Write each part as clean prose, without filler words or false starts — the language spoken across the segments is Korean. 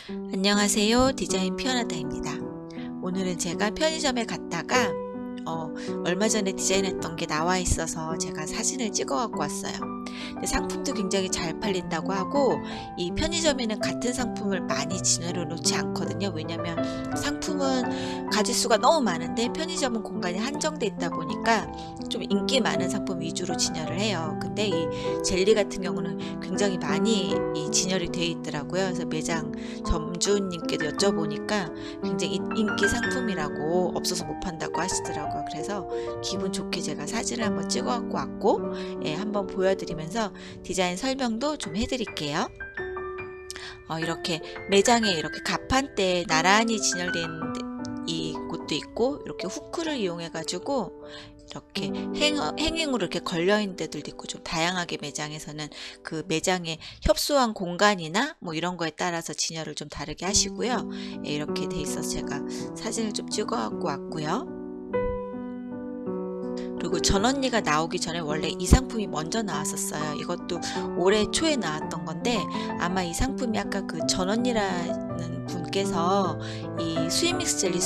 안녕하세요. 디자인 피어나다입니다. 오늘은 제가 편의점에 갔다가 얼마 전에 디자인했던 게 나와 있어서 제가 사진을 찍어 갖고 왔어요. 근데 상품도 굉장히 잘 팔린다고 하고, 이 편의점에는 같은 상품을 많이 진열해 놓지 않거든요. 왜냐면 상품은 가짓수가 너무 많은데 편의점은 공간이 한정돼 있다 보니까 좀 인기 많은 상품 위주로 진열을 해요. 근데 이 젤리 같은 경우는 굉장히 많이 이 진열이 되어 있더라고요. 그래서 매장 점주님께도 여쭤보니까 굉장히 인기 상품이라고 없어서 못 판다고 하시더라고요. 그래서 기분 좋게 제가 사진을 한번 찍어 갖고 왔고, 한번 보여드리면서 디자인 설명도 좀 해드릴게요. 이렇게 매장에 이렇게 가판대에 나란히 진열된 이 곳도 있고, 이렇게 후크를 이용해 가지고 이렇게 행잉으로 이렇게 걸려 있는 데들도 있고, 좀 다양하게 매장에서는 그 매장에 협소한 공간이나 뭐 이런 거에 따라서 진열을 좀 다르게 하시고요. 이렇게 돼 있어서 제가 사진을 좀 찍어 갖고 왔고요. 그리고 전언니가 나오기 전에 원래 이 상품이 먼저 나왔었어요. 이것도 올해 초에 나왔던 건데, 아마 이 상품이 아까 그 전언니라는 분께서 이 스윗믹스 젤리,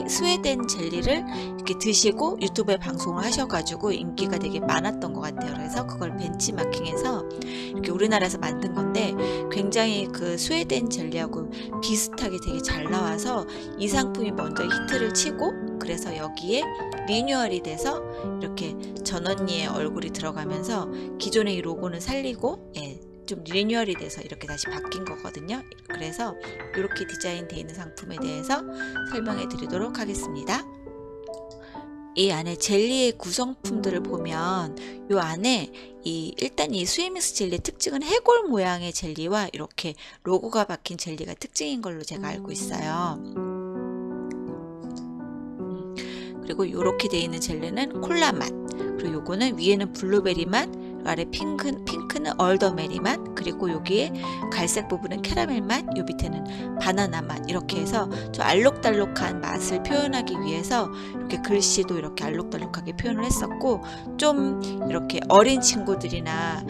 스웨덴 젤리를 이렇게 드시고 유튜브에 방송을 하셔가지고 인기가 되게 많았던 것 같아요. 그래서 그걸 벤치마킹해서 이렇게 우리나라에서 만든 건데, 굉장히 그 스웨덴 젤리하고 비슷하게 되게 잘 나와서 이 상품이 먼저 히트를 치고, 그래서 여기에 리뉴얼이 돼서 이렇게 전언니의 얼굴이 들어가면서 기존의 이 로고는 살리고, 좀 리뉴얼이 돼서 이렇게 다시 바뀐 거거든요. 그래서 이렇게 디자인되어 있는 상품에 대해서 설명해 드리도록 하겠습니다. 이 안에 젤리의 구성품들을 보면 이 안에 일단 이 스윗믹스 젤리의 특징은 해골 모양의 젤리와 이렇게 로고가 박힌 젤리가 특징인 걸로 제가 알고 있어요. 그리고 이렇게 되어 있는 젤리는 콜라 맛, 그리고 요거는 위에는 블루베리 맛, 아래 핑크는 얼더메리 맛, 그리고 여기에 갈색 부분은 캐러멜 맛, 요 밑에는 바나나 맛, 이렇게 해서 좀 알록달록한 맛을 표현하기 위해서 이렇게 글씨도 이렇게 알록달록하게 표현을 했었고, 좀 이렇게 어린 친구들이나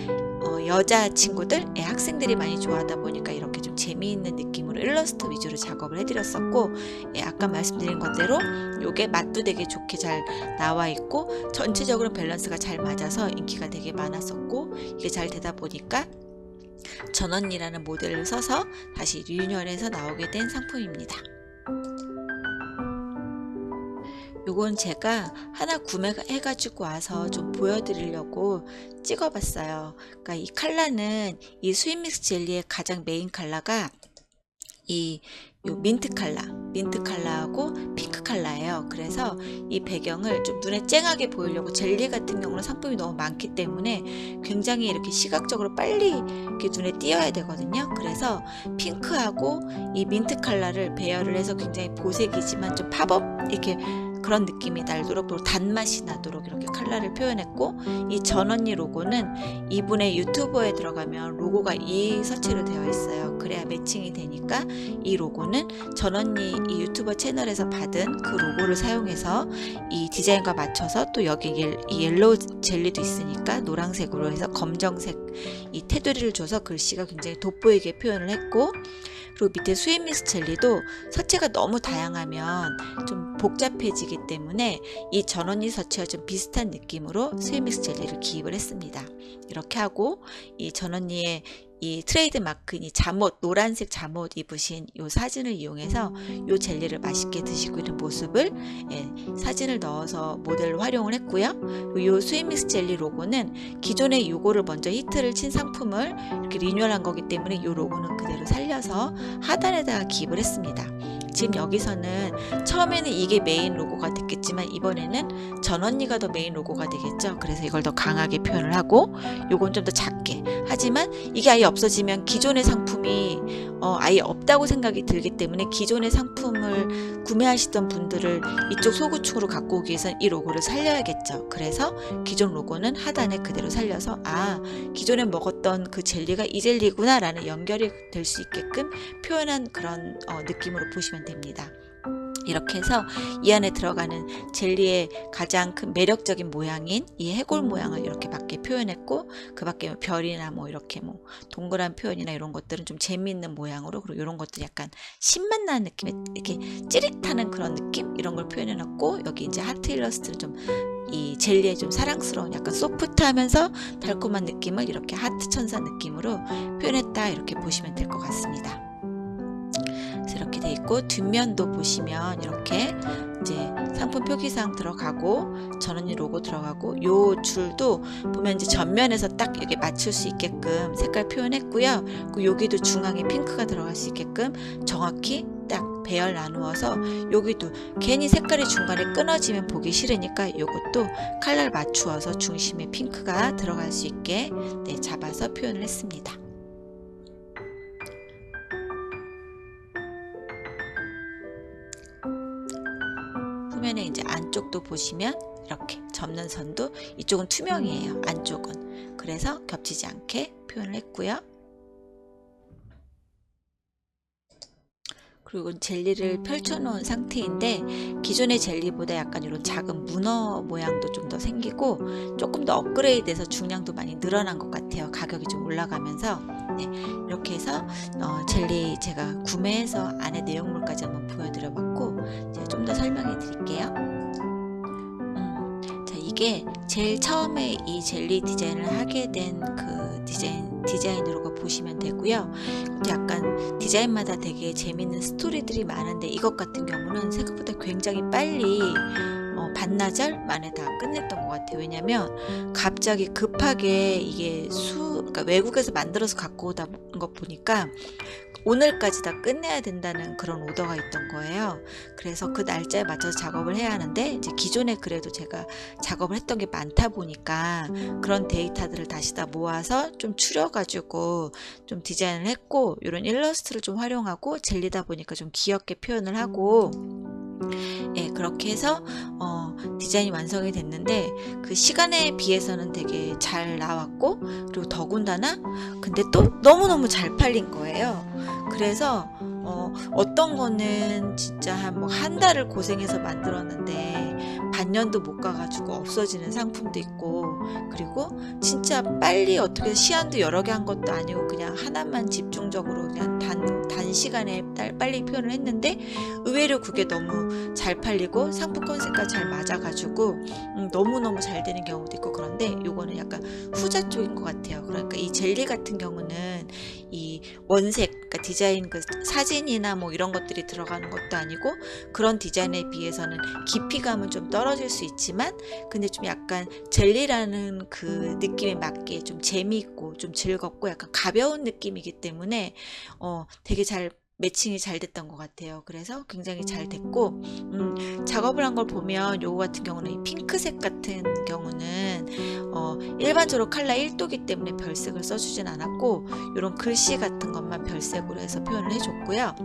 여자 친구들, 학생들이 많이 좋아하다 보니까 이렇게 좀 재미있는 느낌으로 일러스트 위주로 작업을 해드렸었고, 아까 말씀드린 것대로 요게 맛도 되게 좋게 잘 나와 있고, 전체적으로 밸런스가 잘 맞아서 인기가 되게 많았었고, 이게 잘 되다 보니까 전언니라는 모델을 써서 다시 리뉴얼해서 나오게 된 상품입니다. 요건 제가 하나 구매해가지고 와서 좀 보여드리려고 찍어봤어요. 그러니까 이 컬러는 이 스윗믹스 젤리의 가장 메인 컬러가 요 민트 컬러하고 핑크 컬러예요. 그래서 이 배경을 좀 눈에 쨍하게 보이려고, 젤리 같은 경우는 상품이 너무 많기 때문에 굉장히 이렇게 시각적으로 빨리 이렇게 눈에 띄어야 되거든요. 그래서 핑크하고 이 민트 컬러를 배열을 해서 굉장히 보색이지만 좀 팝업 이렇게 그런 느낌이 나도록, 또 단맛이 나도록 이렇게 컬러를 표현했고, 이 전언니 로고는 이분의 유튜버에 들어가면 로고가 이 서체로 되어 있어요. 그래야 매칭이 되니까 이 로고는 전언니 이 유튜버 채널에서 받은 그 로고를 사용해서 이 디자인과 맞춰서, 또 여기 이 옐로우 젤리도 있으니까 노란색으로 해서 검정색 이 테두리를 줘서 글씨가 굉장히 돋보이게 표현을 했고, 그리고 밑에 스윗믹스 젤리도 서체가 너무 다양하면 좀 복잡해지기 때문에 이 전언니 서체와 좀 비슷한 느낌으로 스윗믹스 젤리를 기입을 했습니다. 이렇게 하고, 이 전언니의 이 트레이드 마크인 이 잠옷, 노란색 잠옷 입으신 이 사진을 이용해서 이 젤리를 맛있게 드시고 있는 모습을 사진을 넣어서 모델로 활용을 했고요. 이 스윗믹스 젤리 로고는 기존의 요거를 먼저 히트를 친 상품을 이렇게 리뉴얼한 거기 때문에 이 로고는 그대로 살려서 하단에다가 기입을 했습니다. 지금 여기서는 처음에는 이게 메인 로고가 됐겠지만 이번에는 전언니가 더 메인 로고가 되겠죠. 그래서 이걸 더 강하게 표현을 하고, 요건 좀 더 작게. 하지만 이게 아예 없어지면 기존의 상품이 아예 없다고 생각이 들기 때문에 기존의 상품을 구매하시던 분들을 이쪽 소구축으로 갖고 오기 위해서는 이 로고를 살려야겠죠. 그래서 기존 로고는 하단에 그대로 살려서, 기존에 먹었던 그 젤리가 이 젤리구나 라는 연결이 될 수 있게끔 표현한 그런 느낌으로 보시면 됩니다. 이렇게 해서 이 안에 들어가는 젤리의 가장 큰 매력적인 모양인 이 해골 모양을 이렇게 밖에 표현했고, 그 밖에 뭐 별이나 뭐 이렇게 뭐 동그란 표현이나 이런 것들은 좀 재미있는 모양으로, 그리고 이런 것들 약간 신맛 나는 느낌의 이렇게 찌릿하는 그런 느낌, 이런 걸 표현해 놨고, 여기 이제 하트 일러스트를 좀 이 젤리의 좀 사랑스러운 약간 소프트하면서 달콤한 느낌을 이렇게 하트 천사 느낌으로 표현했다, 이렇게 보시면 될 것 같습니다. 그래서 이렇게 돼 있고, 뒷면도 보시면 이렇게 이제 상품 표기사항 들어가고 전원이 로고 들어가고, 요 줄도 보면 이제 전면에서 딱 여기 맞출 수 있게끔 색깔 표현했고요. 그리고 여기도 중앙에 핑크가 들어갈 수 있게끔 정확히 딱 배열 나누어서, 여기도 괜히 색깔이 중간에 끊어지면 보기 싫으니까 요것도 컬러를 맞추어서 중심에 핑크가 들어갈 수 있게 잡아서 표현을 했습니다. 후면에 이제 안쪽도 보시면 이렇게 접는 선도, 이쪽은 투명이에요, 안쪽은. 그래서 겹치지 않게 표현을 했고요. 그리고 젤리를 펼쳐 놓은 상태인데, 기존의 젤리보다 약간 이런 작은 문어 모양도 좀 더 생기고 조금 더 업그레이드돼서 중량도 많이 늘어난 것 같아요. 가격이 좀 올라가면서. 이렇게 해서 젤리 제가 구매해서 안에 내용물까지 한번 보여드려 봤고, 제가 좀 더 설명해 드릴게요. 자, 이게 제일 처음에 이 젤리 디자인을 하게 된 그 디자인으로 보시면 되고요. 약간 디자인마다 되게 재밌는 스토리들이 많은데, 이것 같은 경우는 생각보다 굉장히 빨리 반나절 만에 다 끝냈던 것 같아요. 왜냐면 갑자기 급하게 이게 그러니까 외국에서 만들어서 갖고 오다 것 보니까 오늘까지 다 끝내야 된다는 그런 오더가 있던 거예요. 그래서 그 날짜에 맞춰서 작업을 해야 하는데, 이제 기존에 그래도 제가 작업을 했던 게 많다 보니까 그런 데이터들을 다시 다 모아서 좀 추려가지고 좀 디자인을 했고, 이런 일러스트를 좀 활용하고 젤리다 보니까 좀 귀엽게 표현을 하고, 그렇게 해서 디자인이 완성이 됐는데, 그 시간에 비해서는 되게 잘 나왔고, 그리고 더군다나 근데 또 너무너무 잘 팔린 거예요. 그래서 어떤 거는 진짜 한 달을 고생해서 만들었는데 반년도 못 가가지고 없어지는 상품도 있고, 그리고 진짜 빨리 어떻게 시안도 여러 개 한 것도 아니고 그냥 하나만 집중적으로 그냥 단시간에 빨리 표현을 했는데, 의외로 그게 너무 잘 팔리고 상품 컨셉과 잘 맞아가지고 너무너무 잘 되는 경우도 있고. 그런데 요거는 약간 후자 쪽인 것 같아요. 그러니까 이 젤리 같은 경우는 이 원색, 그러니까 디자인 그 사진이나 뭐 이런 것들이 들어가는 것도 아니고, 그런 디자인에 비해서는 깊이감은 좀 떨어질 수 있지만, 근데 좀 약간 젤리라는 그 느낌에 맞게 좀 재미있고 좀 즐겁고 약간 가벼운 느낌이기 때문에 되게 잘 매칭이 잘 됐던 것 같아요. 그래서 굉장히 잘 됐고, 작업을 한 걸 보면 요거 같은 경우는 이 핑크색 같은 경우는 일반적으로 컬러 1도기 때문에 별색을 써주진 않았고, 이런 글씨 같은 것만 별색으로 해서 표현을 해줬고요.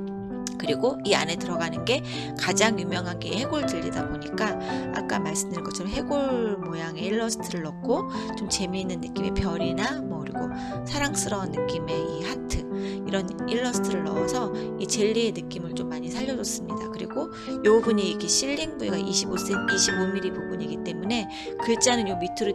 그리고 이 안에 들어가는 게 가장 유명한 게 해골 젤리다 보니까, 아까 말씀드린 것처럼 해골 모양의 일러스트를 넣고 좀 재미있는 느낌의 별이나 뭐, 그리고 사랑스러운 느낌의 이 하트, 이런 일러스트를 넣어서 이 젤리의 느낌을 좀 많이 살려줬습니다. 그리고 이 부분이 이렇게 실링 부위가 25mm 부분이기 때문에 글자는 요 밑으로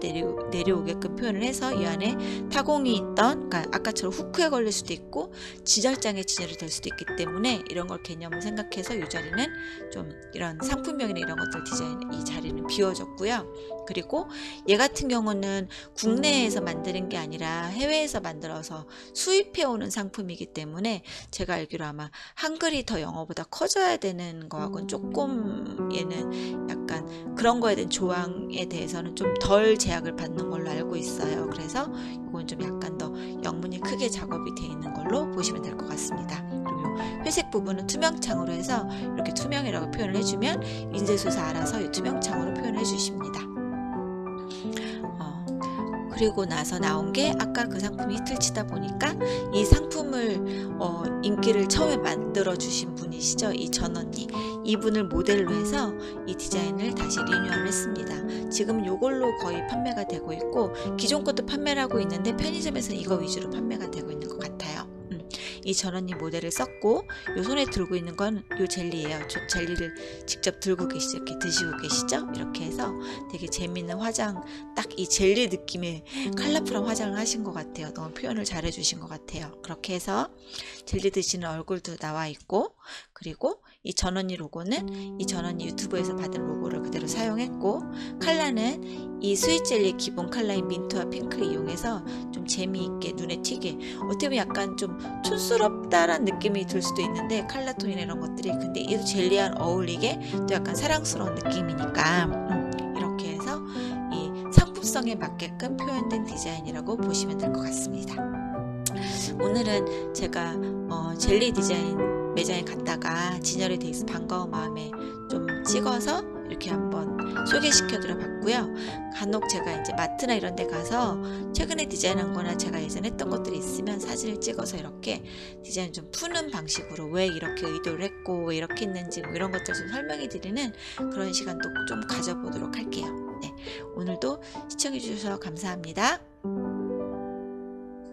내려오게끔 표현을 해서, 이 안에 타공이 있던, 그러니까 아까처럼 후크에 걸릴 수도 있고 진열장에 진열이 될 수도 있기 때문에, 이런 걸 개념을 생각해서 이 자리는 좀 이런 상품명이나 이런 것들 디자인, 이 자리는 비워졌고요. 그리고 얘 같은 경우는 국내에서 만드는 게 아니라 해외에서 만들어서 수입해오는 상품이기 때문에, 제가 알기로 아마 한글이 더 영어보다 커져야 되는 거하고는 조금, 얘는 약간 그런 거에 대한 조항에 대해서는 좀 덜 제약을 받는 걸로 알고 있어요. 그래서 이건 좀 약간 더 영문이 크게 작업이 되어 있는 걸로 보시면 될 것 같습니다. 그리고 회색 부분은 투명창으로 해서 이렇게 투명이라고 표현을 해주면 인쇄소에서 알아서 이 투명창으로 표현을 해주십니다. 그리고 나서 나온 게 아까 그 상품이 히트를 치다 보니까 이 상품을 인기를 처음에 만들어 주신 분이시죠, 이 전언니, 이분을 모델로 해서 이 디자인을 다시 리뉴얼을 했습니다. 지금 요걸로 거의 판매가 되고 있고, 기존 것도 판매를 하고 있는데 편의점에서 이거 위주로 판매가 되고 있는 것 같아요. 이 전원님 모델을 썼고, 요 손에 들고 있는 건 요 젤리예요. 저 젤리를 직접 들고 계시죠? 이렇게 드시고 계시죠? 이렇게 해서 되게 재밌는 화장, 딱 이 젤리 느낌의 컬러풀한 화장을 하신 것 같아요. 너무 표현을 잘 해주신 것 같아요. 그렇게 해서 젤리 드시는 얼굴도 나와 있고, 그리고 이 전원이 로고는 이 전원이 유튜브에서 받은 로고를 그대로 사용했고, 컬러는 이 스윗 젤리의 기본 컬러인 민트와 핑크를 이용해서 좀 재미있게 눈에 튀게, 어떻게 보면 약간 좀 촌스럽다란 느낌이 들 수도 있는데, 컬러 톤이나 이런 것들이, 근데 이 젤리랑 어울리게 또 약간 사랑스러운 느낌이니까 이렇게 해서 이 상품성에 맞게끔 표현된 디자인이라고 보시면 될 것 같습니다. 오늘은 제가 젤리 디자인 매장에 갔다가 진열이 돼 있어 반가운 마음에 좀 찍어서 이렇게 한번 소개시켜 드려 봤고요. 간혹 제가 이제 마트나 이런 데 가서 최근에 디자인한 거나 제가 예전에 했던 것들이 있으면 사진을 찍어서 이렇게 디자인 좀 푸는 방식으로 왜 이렇게 의도를 했고 왜 이렇게 했는지 뭐 이런 것들 좀 설명해 드리는 그런 시간도 좀 가져보도록 할게요. 네, 오늘도 시청해 주셔서 감사합니다.